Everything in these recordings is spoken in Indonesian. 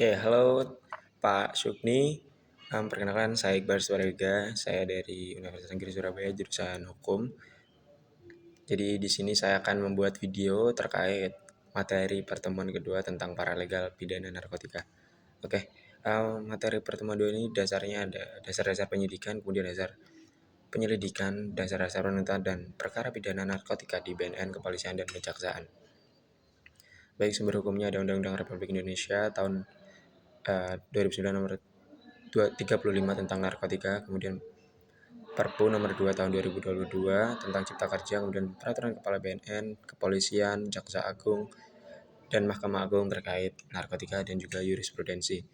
Oke, halo Pak Sukni. Perkenalkan saya Iqbal Suarega, saya dari Universitas Negeri Surabaya jurusan Hukum. Jadi di sini saya akan membuat video terkait materi pertemuan kedua tentang paralegal pidana narkotika. Oke, materi pertemuan dua ini dasarnya ada dasar-dasar penyidikan, kemudian dasar penyelidikan, dasar-dasar penuntutan dan perkara pidana narkotika di BNN, Kepolisian, dan Kejaksaan. Baik sumber hukumnya ada Undang-Undang Republik Indonesia tahun 2009 nomor 35 tentang narkotika, kemudian Perpu nomor 2 tahun 2022 tentang Cipta Kerja, kemudian Peraturan Kepala BNN, Kepolisian, Jaksa Agung, dan Mahkamah Agung terkait narkotika dan juga jurisprudensi.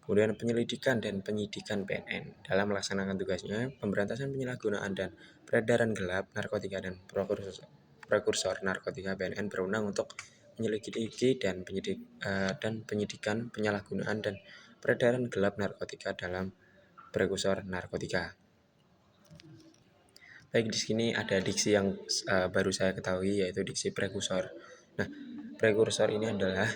Kemudian penyelidikan dan penyidikan BNN dalam melaksanakan tugasnya, pemberantasan penyalahgunaan dan peredaran gelap narkotika dan prekursor narkotika. BNN berwenang untuk menyelidiki dan penyidikan penyalahgunaan dan peredaran gelap narkotika dalam prekursor narkotika. Baik, di sini ada diksi yang baru saya ketahui, yaitu diksi prekursor. Nah, prekursor ini adalah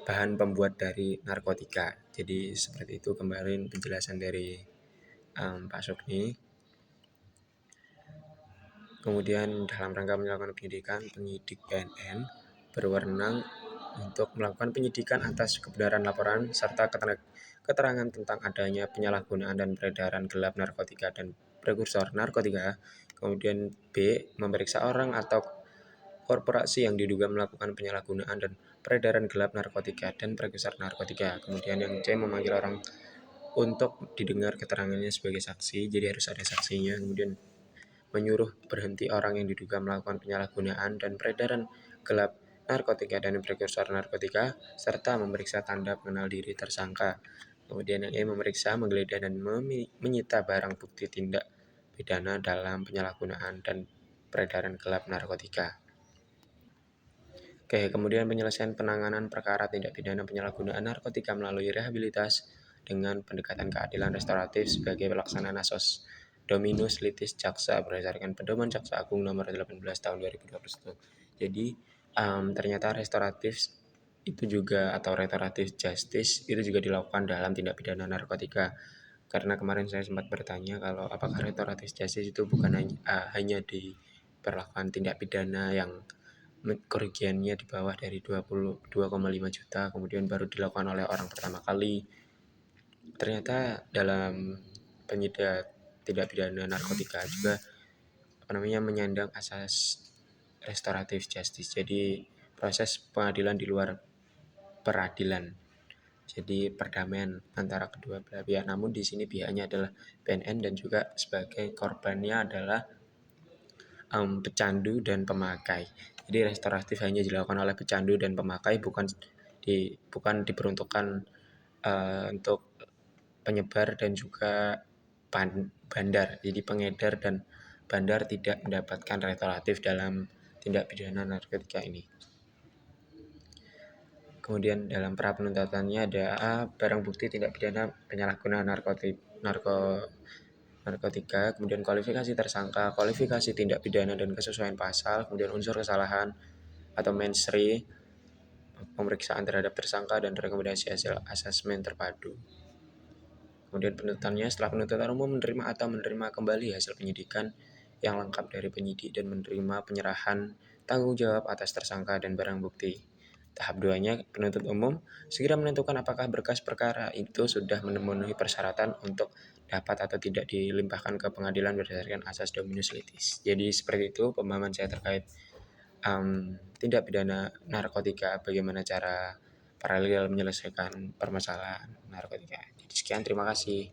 bahan pembuat dari narkotika. Jadi seperti itu kemarin penjelasan dari Pak Sukni. Kemudian dalam rangka melakukan penyidikan, penyidik BNN berwenang untuk melakukan penyidikan atas kebenaran laporan serta keterangan tentang adanya penyalahgunaan dan peredaran gelap narkotika dan prekursor narkotika. Kemudian B, memeriksa orang atau korporasi yang diduga melakukan penyalahgunaan dan peredaran gelap narkotika dan prekursor narkotika. Kemudian yang C, memanggil orang untuk didengar keterangannya sebagai saksi, jadi harus ada saksinya. Kemudian menyuruh berhenti orang yang diduga melakukan penyalahgunaan dan peredaran gelap narkotika dan prekursor narkotika, serta memeriksa tanda pengenal diri tersangka. Kemudian yang E, memeriksa, menggeledah, dan menyita barang bukti tindak pidana dalam penyalahgunaan dan peredaran gelap narkotika. Oke, kemudian penyelesaian penanganan perkara tindak pidana penyalahgunaan narkotika melalui rehabilitas dengan pendekatan keadilan restoratif sebagai pelaksanaan asas Dominus Litis Jaksa berdasarkan pedoman Jaksa Agung nomor 18 tahun 2021. Jadi ternyata restoratif itu juga atau restoratif justice itu juga dilakukan dalam tindak pidana narkotika. Karena kemarin saya sempat bertanya kalau apakah restoratif justice itu bukan hanya diperlakukan tindak pidana yang kerugiannya di bawah dari 22,5 juta kemudian baru dilakukan oleh orang pertama kali. Ternyata dalam penyidik tindak pidana narkotika juga menyandang asas restoratif justice. Jadi proses pengadilan di luar peradilan. Jadi perdamaian antara kedua belah pihak. Namun di sini pihaknya adalah BNN dan juga sebagai korbannya adalah pecandu dan pemakai. Jadi restoratif hanya dilakukan oleh pecandu dan pemakai, bukan diperuntukkan untuk penyebar dan juga bandar. Jadi pengedar dan bandar tidak mendapatkan restoratif dalam tindak pidana narkotika ini. Kemudian dalam pra penuntutannya ada barang bukti tindak pidana penyalahgunaan narkotika, kemudian kualifikasi tersangka, kualifikasi tindak pidana dan kesesuaian pasal, kemudian unsur kesalahan atau mensri, pemeriksaan terhadap tersangka dan rekomendasi hasil asesmen terpadu. Kemudian penuntutannya, setelah penuntutan umum menerima kembali hasil penyidikan yang lengkap dari penyidik dan menerima penyerahan tanggung jawab atas tersangka dan barang bukti. Tahap 2-nya, penuntut umum segera menentukan apakah berkas perkara itu sudah memenuhi persyaratan untuk dapat atau tidak dilimpahkan ke pengadilan berdasarkan asas Dominus Litis. Jadi seperti itu pemahaman saya terkait tindak pidana narkotika, bagaimana cara paralel menyelesaikan permasalahan narkotika. Jadi sekian, terima kasih.